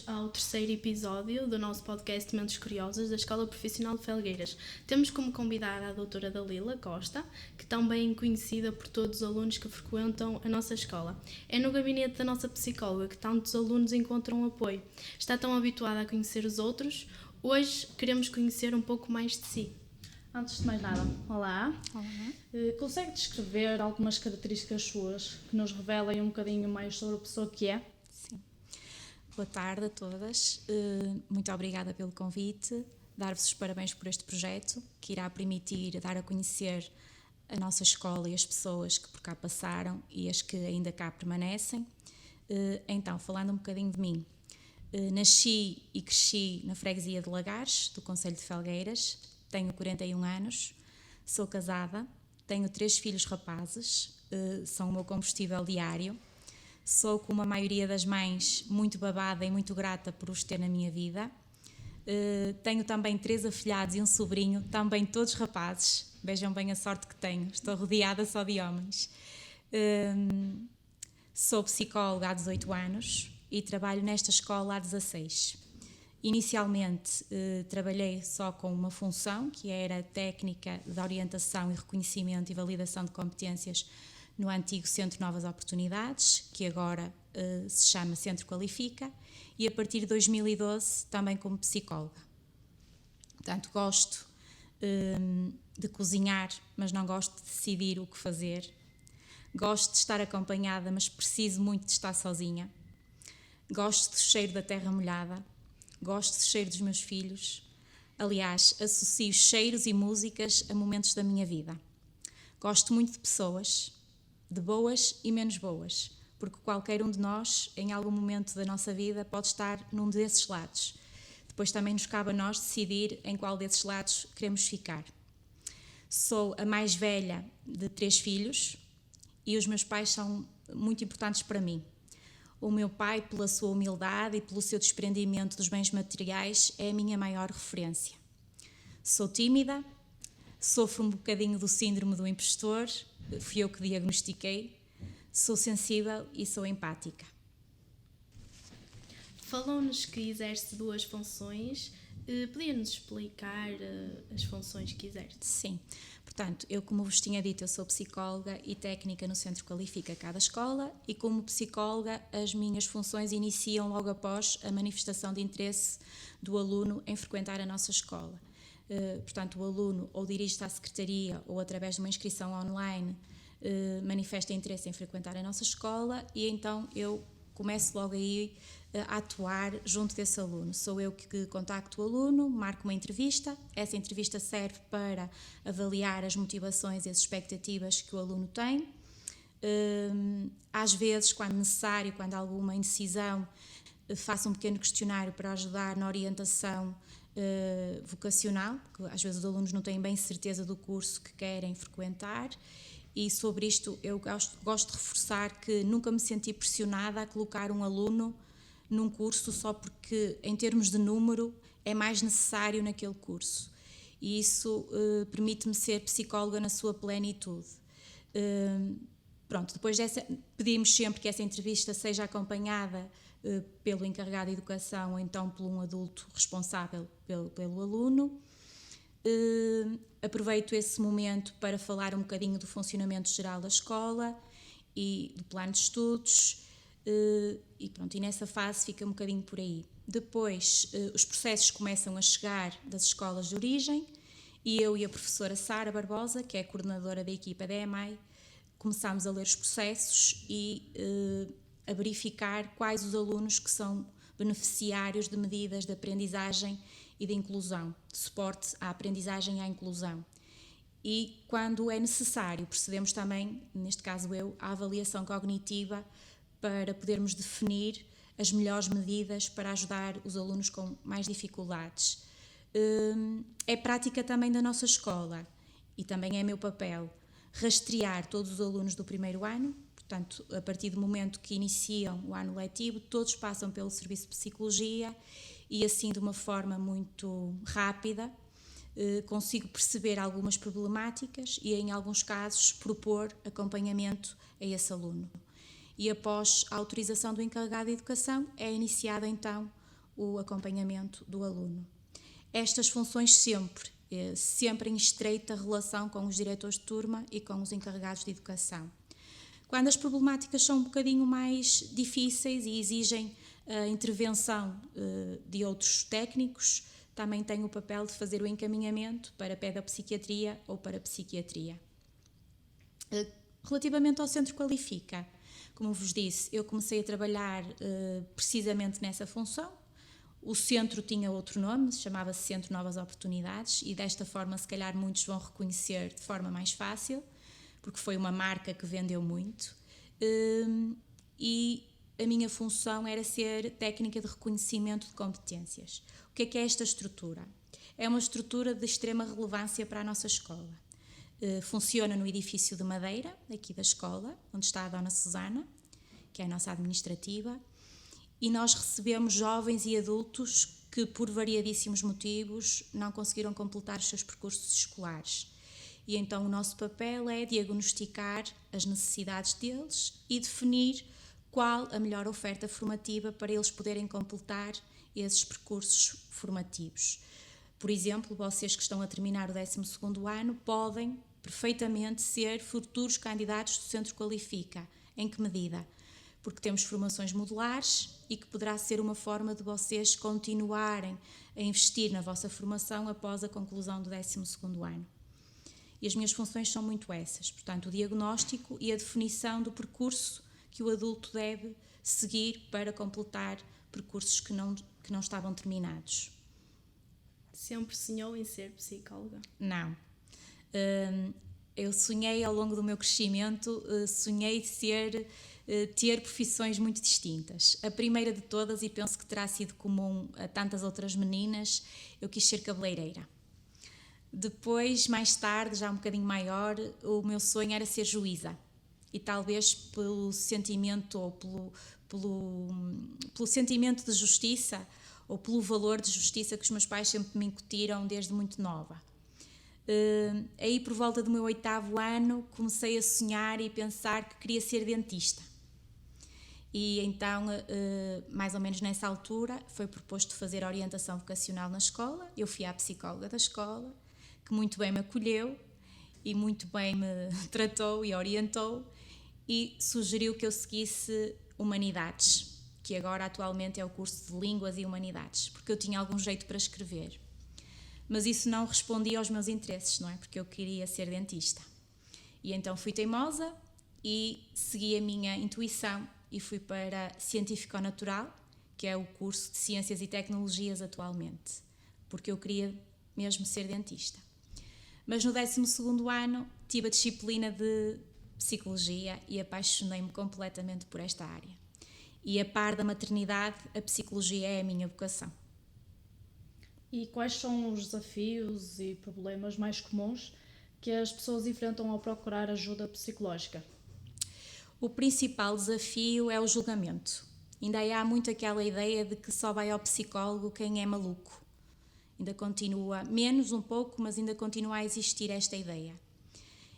bem-vindos ao terceiro episódio do nosso podcast Mentes Curiosas da Escola Profissional de Felgueiras. Temos como convidada a doutora Dalila Costa, que também conhecida por todos os alunos que frequentam a nossa escola. É no gabinete da nossa psicóloga que tantos alunos encontram apoio. Está tão habituada a conhecer os outros, hoje queremos conhecer um pouco mais de si. Antes de mais nada, olá. Olá. Consegue descrever algumas características suas que nos revelem um bocadinho mais sobre a pessoa que é? Sim. Boa tarde a todas. Muito obrigada pelo convite. Dar-vos os parabéns por este projeto que irá permitir dar a conhecer a nossa escola e as pessoas que por cá passaram e as que ainda cá permanecem. Então, falando um bocadinho de mim. Nasci e cresci na freguesia de Lagares, do concelho de Felgueiras. Tenho 41 anos, sou casada, tenho 3 filhos rapazes, são o meu combustível diário. Sou, como a maioria das mães, muito babada e muito grata por os ter na minha vida. Tenho também 3 afilhados e um sobrinho, também todos rapazes. Vejam bem a sorte que tenho, estou rodeada só de homens. Sou psicóloga há 18 anos e trabalho nesta escola há 16. Inicialmente trabalhei só com uma função, que era técnica de orientação e reconhecimento e validação de competências no antigo Centro Novas Oportunidades, que agora se chama Centro Qualifica, e a partir de 2012 também como psicóloga. Portanto, gosto de cozinhar, mas não gosto de decidir o que fazer. Gosto de estar acompanhada, mas preciso muito de estar sozinha. Gosto do cheiro da terra molhada. Gosto do cheiro dos meus filhos. Aliás, associo cheiros e músicas a momentos da minha vida. Gosto muito de pessoas, de boas e menos boas, porque qualquer um de nós, em algum momento da nossa vida, pode estar num desses lados. Depois também nos cabe a nós decidir em qual desses lados queremos ficar. Sou a mais velha de 3 filhos e os meus pais são muito importantes para mim. O meu pai, pela sua humildade e pelo seu desprendimento dos bens materiais, é a minha maior referência. Sou tímida, sofro um bocadinho do síndrome do impostor, fui eu que diagnostiquei, sou sensível e sou empática. Falou-nos que exerce 2 funções. Podia-nos explicar as funções que exerce? Sim. Portanto, eu, como vos tinha dito, eu sou psicóloga e técnica no Centro Qualifica cada escola e, como psicóloga, as minhas funções iniciam logo após a manifestação de interesse do aluno em frequentar a nossa escola. Portanto, o aluno ou dirige-se à secretaria ou, através de uma inscrição online, manifesta interesse em frequentar a nossa escola e então eu começo logo aí a atuar junto desse aluno. Sou eu que contacto o aluno, marco uma entrevista. Essa entrevista serve para avaliar as motivações e as expectativas que o aluno tem. Às vezes, quando necessário, quando há alguma indecisão, faço um pequeno questionário para ajudar na orientação vocacional, porque às vezes os alunos não têm bem certeza do curso que querem frequentar. E sobre isto eu gosto de reforçar que nunca me senti pressionada a colocar um aluno num curso só porque, em termos de número, é mais necessário naquele curso. E isso permite-me ser psicóloga na sua plenitude. Pronto, depois dessa, pedimos sempre que essa entrevista seja acompanhada pelo encarregado de educação ou então por um adulto responsável pelo aluno. Aproveito esse momento para falar um bocadinho do funcionamento geral da escola e do plano de estudos e pronto, e nessa fase fica um bocadinho por aí. Depois os processos começam a chegar das escolas de origem e eu e a professora Sara Barbosa, que é a coordenadora da equipa da EMAI, começamos a ler os processos e a verificar quais os alunos que são beneficiários de medidas de aprendizagem e de inclusão, de suporte à aprendizagem e à inclusão. E, quando é necessário, procedemos também, neste caso eu, à avaliação cognitiva para podermos definir as melhores medidas para ajudar os alunos com mais dificuldades. É prática também da nossa escola e também é meu papel rastrear todos os alunos do primeiro ano. Portanto, a partir do momento que iniciam o ano letivo, todos passam pelo Serviço de Psicologia e assim, de uma forma muito rápida, consigo perceber algumas problemáticas e, em alguns casos, propor acompanhamento a esse aluno. E após a autorização do encarregado de educação, é iniciado então o acompanhamento do aluno. Estas funções sempre em estreita relação com os diretores de turma e com os encarregados de educação. Quando as problemáticas são um bocadinho mais difíceis e exigem a intervenção de outros técnicos, também tenho o papel de fazer o encaminhamento para a pedopsiquiatria ou para a psiquiatria. Relativamente ao Centro Qualifica, como vos disse, eu comecei a trabalhar precisamente nessa função. O centro tinha outro nome, chamava-se Centro Novas Oportunidades, e desta forma se calhar muitos vão reconhecer de forma mais fácil, porque foi uma marca que vendeu muito, e a minha função era ser técnica de reconhecimento de competências. O que é esta estrutura? É uma estrutura de extrema relevância para a nossa escola. Funciona no edifício de madeira, aqui da escola, onde está a Dona Susana, que é a nossa administrativa, e nós recebemos jovens e adultos que, por variadíssimos motivos, não conseguiram completar os seus percursos escolares. E então o nosso papel é diagnosticar as necessidades deles e definir qual a melhor oferta formativa para eles poderem completar esses percursos formativos. Por exemplo, vocês que estão a terminar o 12º ano podem perfeitamente ser futuros candidatos do Centro Qualifica. Em que medida? Porque temos formações modulares e que poderá ser uma forma de vocês continuarem a investir na vossa formação após a conclusão do 12º ano. E as minhas funções são muito essas, portanto, o diagnóstico e a definição do percurso que o adulto deve seguir para completar percursos que não estavam terminados. Sempre sonhou em ser psicóloga? Não. Eu sonhei ao longo do meu crescimento, sonhei ter profissões muito distintas. A primeira de todas, e penso que terá sido comum a tantas outras meninas, eu quis ser cabeleireira. Depois, mais tarde, já um bocadinho maior, o meu sonho era ser juíza. E talvez pelo sentimento ou pelo sentimento de justiça ou pelo valor de justiça que os meus pais sempre me incutiram desde muito nova. Aí por volta do meu 8º ano comecei a sonhar e pensar que queria ser dentista. E então, mais ou menos nessa altura, foi proposto fazer orientação vocacional na escola. Eu fui à psicóloga da escola, que muito bem me acolheu e muito bem me tratou e orientou, e sugeriu que eu seguisse Humanidades, que agora atualmente é o curso de Línguas e Humanidades, porque eu tinha algum jeito para escrever. Mas isso não respondia aos meus interesses, não é? Porque eu queria ser dentista. E então fui teimosa e segui a minha intuição e fui para Científico-Natural, que é o curso de Ciências e Tecnologias atualmente, porque eu queria mesmo ser dentista. Mas no 12º ano tive a disciplina de Psicologia e apaixonei-me completamente por esta área. E a par da maternidade, a psicologia é a minha vocação. E quais são os desafios e problemas mais comuns que as pessoas enfrentam ao procurar ajuda psicológica? O principal desafio é o julgamento. Ainda há muito aquela ideia de que só vai ao psicólogo quem é maluco. Ainda continua, menos um pouco, mas ainda continua a existir esta ideia.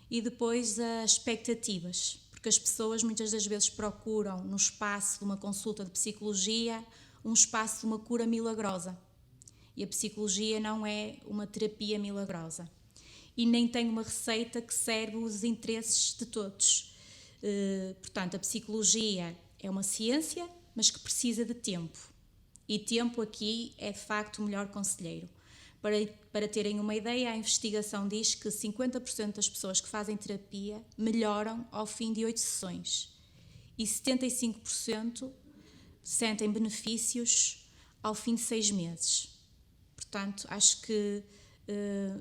E depois as expectativas, porque as pessoas muitas das vezes procuram no espaço de uma consulta de psicologia um espaço de uma cura milagrosa. E a psicologia não é uma terapia milagrosa. E nem tem uma receita que serve os interesses de todos. Portanto, a psicologia é uma ciência, mas que precisa de tempo. E tempo aqui é de facto o melhor conselheiro. Para terem uma ideia, a investigação diz que 50% das pessoas que fazem terapia melhoram ao fim de 8 sessões. E 75% sentem benefícios ao fim de 6 meses. Portanto, acho que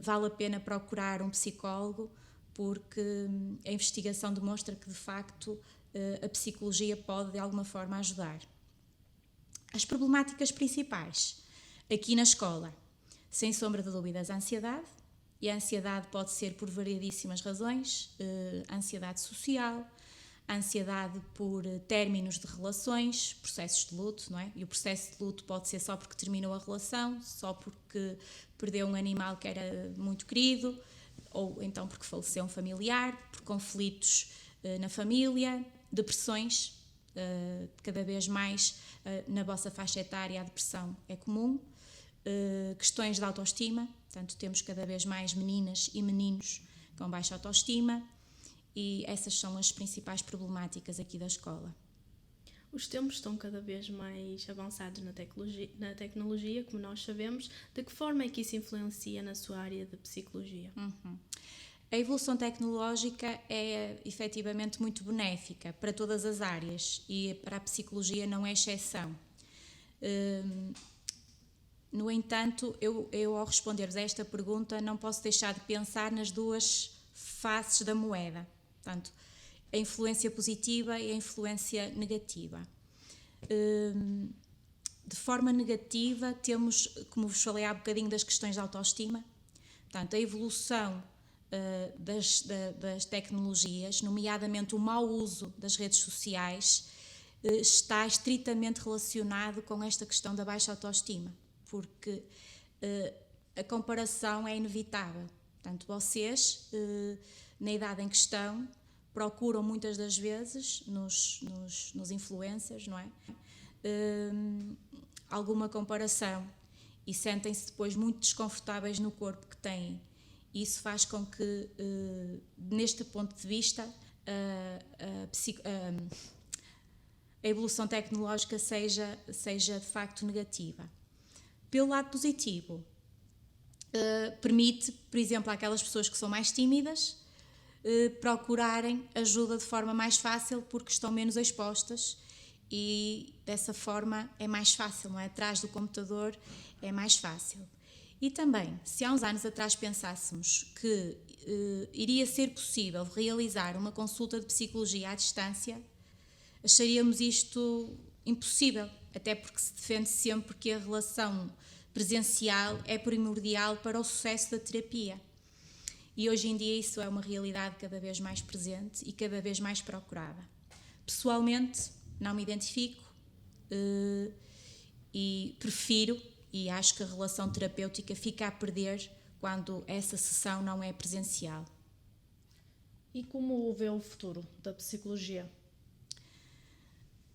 vale a pena procurar um psicólogo, porque a investigação demonstra que, de facto, a psicologia pode, de alguma forma, ajudar. As problemáticas principais aqui na escola, sem sombra de dúvidas, a ansiedade, e a ansiedade pode ser por variedíssimas razões, ansiedade social, ansiedade por términos de relações, processos de luto, não é? E o processo de luto pode ser só porque terminou a relação, só porque perdeu um animal que era muito querido, ou então porque faleceu um familiar, por conflitos na família, depressões, Cada vez mais na vossa faixa etária a depressão é comum. Questões de autoestima, portanto temos cada vez mais meninas e meninos com baixa autoestima, e essas são as principais problemáticas aqui da escola. Os tempos estão cada vez mais avançados na tecnologia, como nós sabemos. De que forma é que isso influencia na sua área de psicologia? A evolução tecnológica é efetivamente muito benéfica para todas as áreas e para a psicologia não é exceção. No entanto, eu ao responder-vos a esta pergunta não posso deixar de pensar nas duas faces da moeda, portanto, a influência positiva e a influência negativa. De forma negativa, temos, como vos falei há bocadinho, das questões de autoestima, portanto, a evolução das tecnologias, nomeadamente o mau uso das redes sociais, está estritamente relacionado com esta questão da baixa autoestima, porque a comparação é inevitável. Portanto, vocês, na idade em questão, procuram muitas das vezes nos influencers, não é? Alguma comparação e sentem-se depois muito desconfortáveis no corpo que têm. Isso faz com que, neste ponto de vista, a evolução tecnológica seja de facto negativa. Pelo lado positivo, permite, por exemplo, àquelas pessoas que são mais tímidas procurarem ajuda de forma mais fácil porque estão menos expostas e dessa forma é mais fácil, não é? Atrás do computador é mais fácil. E também, se há uns anos atrás pensássemos que iria ser possível realizar uma consulta de psicologia à distância, acharíamos isto impossível, até porque se defende sempre que a relação presencial é primordial para o sucesso da terapia. E hoje em dia isso é uma realidade cada vez mais presente e cada vez mais procurada. Pessoalmente, não me identifico e prefiro, e acho que a relação terapêutica fica a perder quando essa sessão não é presencial. E como vê o futuro da psicologia?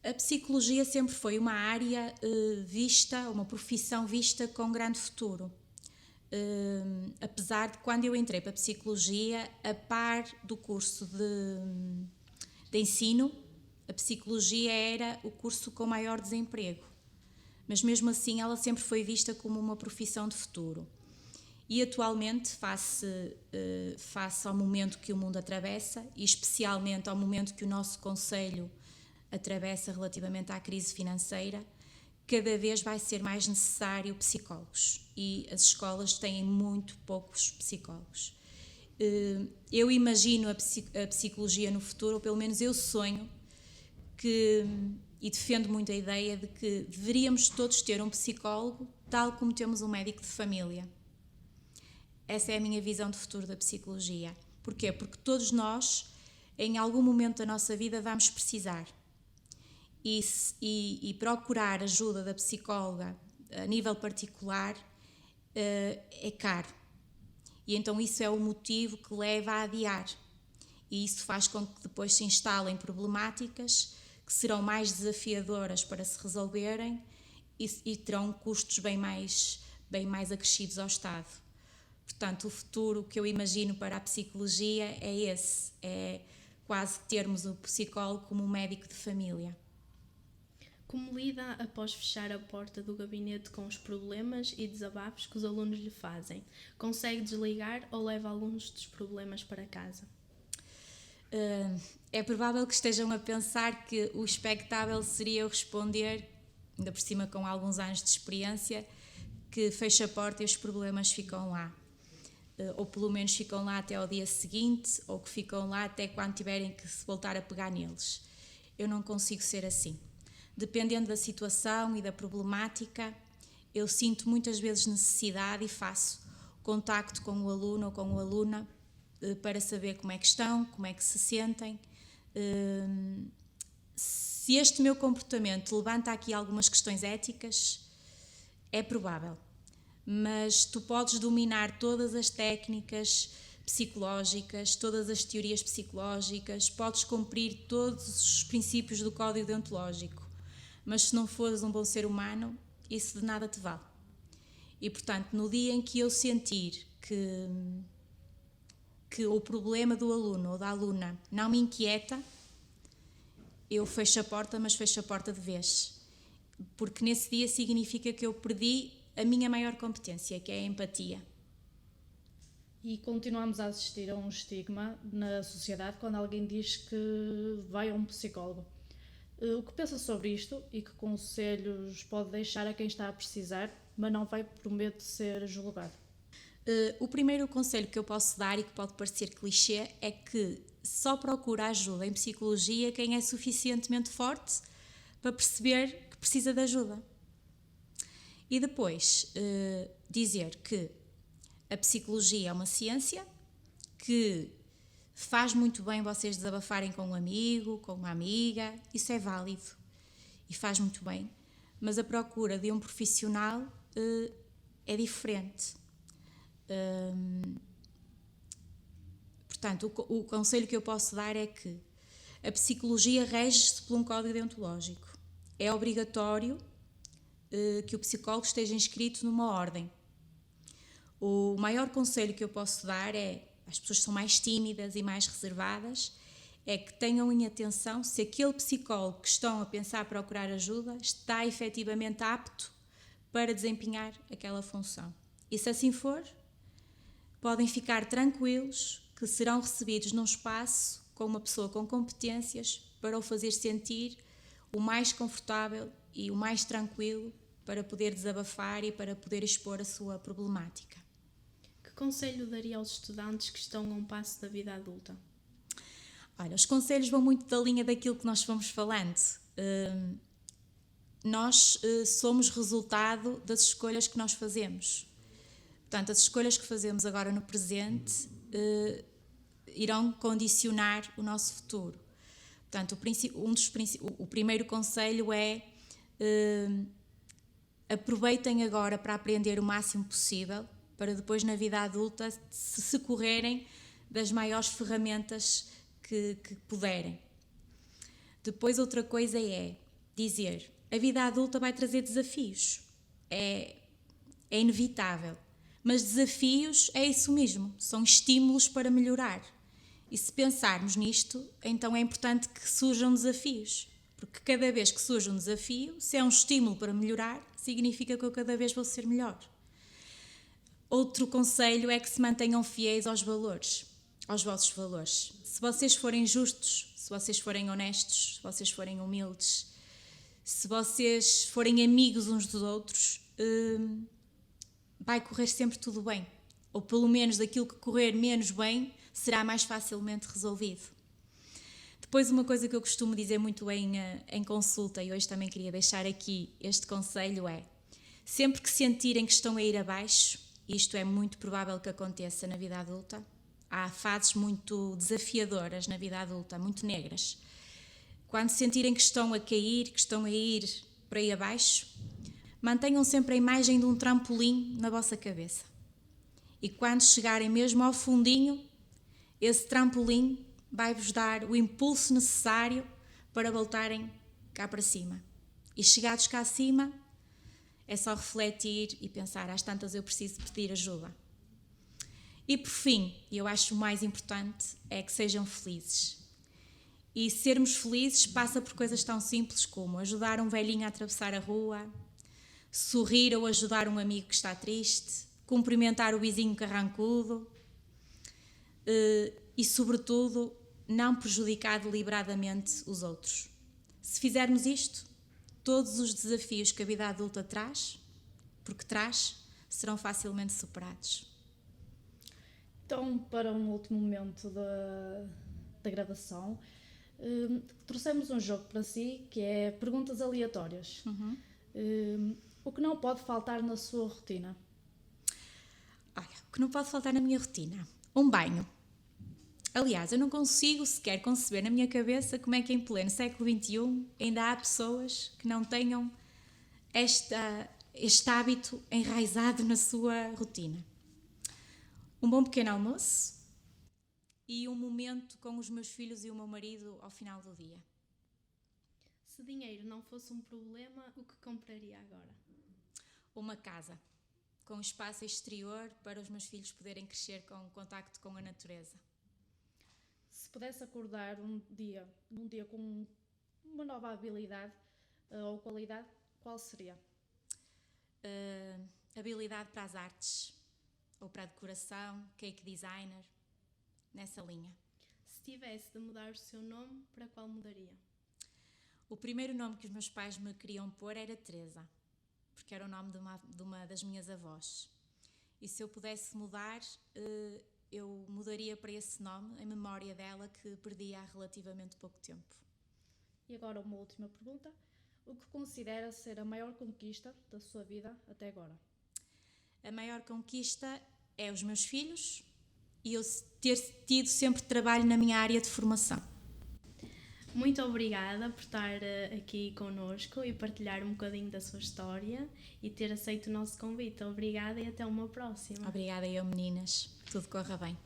A psicologia sempre foi uma área vista, uma profissão vista com grande futuro. Apesar de quando eu entrei para a psicologia, a par do curso de ensino, a psicologia era o curso com maior desemprego. Mas mesmo assim ela sempre foi vista como uma profissão de futuro. E atualmente, face ao momento que o mundo atravessa, e especialmente ao momento que o nosso concelho atravessa relativamente à crise financeira, cada vez vai ser mais necessário psicólogos e as escolas têm muito poucos psicólogos. Eu imagino a psicologia no futuro, ou pelo menos eu sonho e defendo muito a ideia de que deveríamos todos ter um psicólogo tal como temos um médico de família. Essa é a minha visão de futuro da psicologia. Porquê? Porque todos nós, em algum momento da nossa vida, vamos precisar. E procurar ajuda da psicóloga a nível particular é caro. E então isso é o motivo que leva a adiar. E isso faz com que depois se instalem problemáticas que serão mais desafiadoras para se resolverem e terão custos bem mais acrescidos ao Estado. Portanto, o futuro que eu imagino para a psicologia é esse, é quase termos o psicólogo como um médico de família. Como lida após fechar a porta do gabinete com os problemas e desabafos que os alunos lhe fazem? Consegue desligar ou leva alguns dos problemas para casa? É provável que estejam a pensar que o expectável seria eu responder, ainda por cima com alguns anos de experiência, que fecho a porta e os problemas ficam lá. Ou pelo menos ficam lá até ao dia seguinte, ou que ficam lá até quando tiverem que se voltar a pegar neles. Eu não consigo ser assim. Dependendo da situação e da problemática, eu sinto muitas vezes necessidade e faço contacto com o aluno ou com a aluna para saber como é que estão, como é que se sentem. Se este meu comportamento levanta aqui algumas questões éticas, é provável. Mas tu podes dominar todas as técnicas psicológicas, todas as teorias psicológicas, podes cumprir todos os princípios do código deontológico, mas se não fores um bom ser humano, isso de nada te vale. E, portanto, no dia em que eu sentir que o problema do aluno ou da aluna não me inquieta, eu fecho a porta, mas fecho a porta de vez. Porque nesse dia significa que eu perdi a minha maior competência, que é a empatia. E continuamos a assistir a um estigma na sociedade quando alguém diz que vai a um psicólogo. O que pensa sobre isto e que conselhos pode deixar a quem está a precisar, mas não vai por medo de ser julgado? O primeiro conselho que eu posso dar, e que pode parecer clichê, é que só procura ajuda em psicologia quem é suficientemente forte para perceber que precisa de ajuda. E depois, dizer que a psicologia é uma ciência, que faz muito bem vocês desabafarem com um amigo, com uma amiga, isso é válido e faz muito bem, mas a procura de um profissional é diferente. Portanto, o conselho que eu posso dar é que a psicologia rege-se por um código deontológico. É obrigatório que o psicólogo esteja inscrito numa ordem. O maior conselho que eu posso dar é, às pessoas que são mais tímidas e mais reservadas, é que tenham em atenção se aquele psicólogo que estão a pensar procurar ajuda está efetivamente apto para desempenhar aquela função. E se assim for, podem ficar tranquilos que serão recebidos num espaço com uma pessoa com competências para o fazer sentir o mais confortável e o mais tranquilo para poder desabafar e para poder expor a sua problemática. Que conselho daria aos estudantes que estão a um passo da vida adulta? Olha, os conselhos vão muito da linha daquilo que nós fomos falando. Nós somos resultado das escolhas que nós fazemos. Portanto, as escolhas que fazemos agora no presente irão condicionar o nosso futuro. Portanto, o primeiro conselho é aproveitem agora para aprender o máximo possível, para depois na vida adulta se socorrerem das maiores ferramentas que puderem. Depois outra coisa é dizer, a vida adulta vai trazer desafios, é inevitável, mas desafios é isso mesmo, são estímulos para melhorar. E se pensarmos nisto, então é importante que surjam desafios, porque cada vez que surge um desafio, se é um estímulo para melhorar, significa que eu cada vez vou ser melhor. Outro conselho é que se mantenham fiéis aos valores, aos vossos valores. Se vocês forem justos, se vocês forem honestos, se vocês forem humildes, se vocês forem amigos uns dos outros, vai correr sempre tudo bem. Ou pelo menos daquilo que correr menos bem, será mais facilmente resolvido. Depois, uma coisa que eu costumo dizer muito em consulta, e hoje também queria deixar aqui este conselho é, sempre que sentirem que estão a ir abaixo, e isto é muito provável que aconteça na vida adulta, há fases muito desafiadoras na vida adulta, muito negras. Quando sentirem que estão a cair, que estão a ir para aí abaixo, mantenham sempre a imagem de um trampolim na vossa cabeça. E quando chegarem mesmo ao fundinho, esse trampolim vai-vos dar o impulso necessário para voltarem cá para cima. E chegados cá acima, é só refletir e pensar, às tantas eu preciso pedir ajuda. E por fim, e eu acho o mais importante, é que sejam felizes. E sermos felizes passa por coisas tão simples como ajudar um velhinho a atravessar a rua, sorrir ou ajudar um amigo que está triste, cumprimentar o vizinho carrancudo e, sobretudo, não prejudicar deliberadamente os outros. Se fizermos isto, todos os desafios que a vida adulta traz, porque traz, serão facilmente superados. Então, para um último momento da gravação, trouxemos um jogo para si, que é perguntas aleatórias. O que não pode faltar na sua rotina? Olha, o que não pode faltar na minha rotina? Um banho. Aliás, eu não consigo sequer conceber na minha cabeça como é que em pleno século XXI ainda há pessoas que não tenham este hábito enraizado na sua rotina. Um bom pequeno almoço, e um momento com os meus filhos e o meu marido ao final do dia. Se dinheiro não fosse um problema, o que compraria agora? Uma casa, com espaço exterior para os meus filhos poderem crescer com contacto com a natureza. Se pudesse acordar num dia com uma nova habilidade ou qualidade, qual seria? Habilidade para as artes, ou para a decoração, cake designer, nessa linha. Se tivesse de mudar o seu nome, para qual mudaria? O primeiro nome que os meus pais me queriam pôr era Teresa, porque era o nome de uma das minhas avós. E se eu pudesse mudar, eu mudaria para esse nome, em memória dela, que perdi há relativamente pouco tempo. E agora uma última pergunta. O que considera ser a maior conquista da sua vida até agora? A maior conquista é os meus filhos e eu ter tido sempre trabalho na minha área de formação. Muito obrigada por estar aqui connosco e partilhar um bocadinho da sua história e ter aceito o nosso convite. Obrigada e até uma próxima. Obrigada eu, meninas. Tudo corra bem.